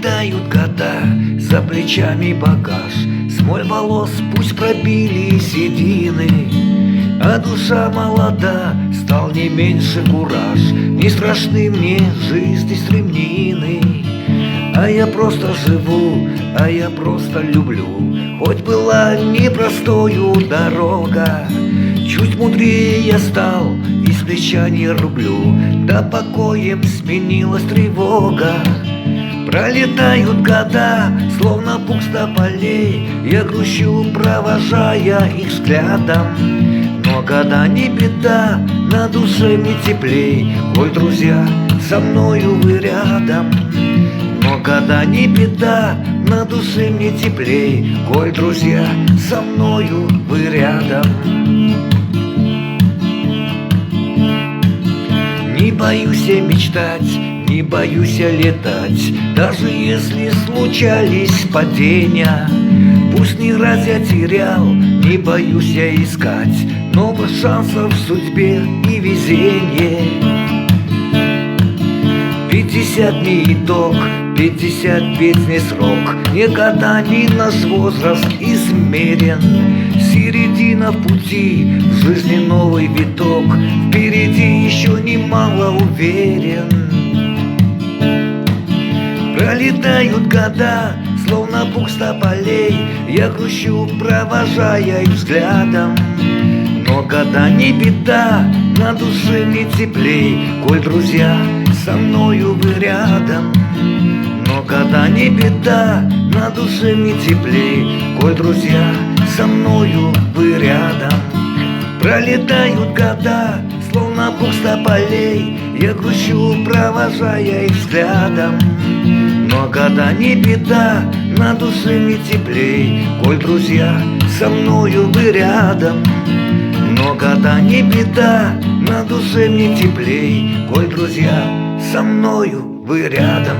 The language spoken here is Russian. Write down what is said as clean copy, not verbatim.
Пролетают года, за плечами багаж, смоль волос пусть пробили седины, а душа молода, стал не меньше кураж. Не страшны мне жизни стремнины, а я просто живу, а я просто люблю. Хоть была непростою дорога, чуть мудрее я стал, и с плеча не рублю, да покоем сменилась тревога. Пролетают года, словно пусто полей, я грущу, провожая их взглядом. Но года не беда, на душе мне теплей, коль, друзья, со мною вы рядом. Но года не беда, на душе мне теплей, коль, друзья, со мною вы рядом. Не боюсь я мечтать, не боюсь я летать, даже если случались падения. Пусть не раз я терял, не боюсь я искать новых шансов в судьбе и везенье. 50 не итог, 50 ведь не срок, никогда не наш возраст измерен. Середина пути, в жизни новый виток, впереди еще немало, уверен. Пролетают года, словно пусто полей, я грущу, провожая их взглядом. Но года не беда, на душе мне теплей, коль, друзья, со мною вы рядом. Но года не беда, на душе мне теплей, коль, друзья, со мною вы рядом. Пролетают года, словно пусто полей, я грущу, провожая их взглядом. Но года не беда, на душе мне теплей, коль, друзья, со мною вы рядом. Но года не беда, на душе мне теплей, коль, друзья, со мною вы рядом.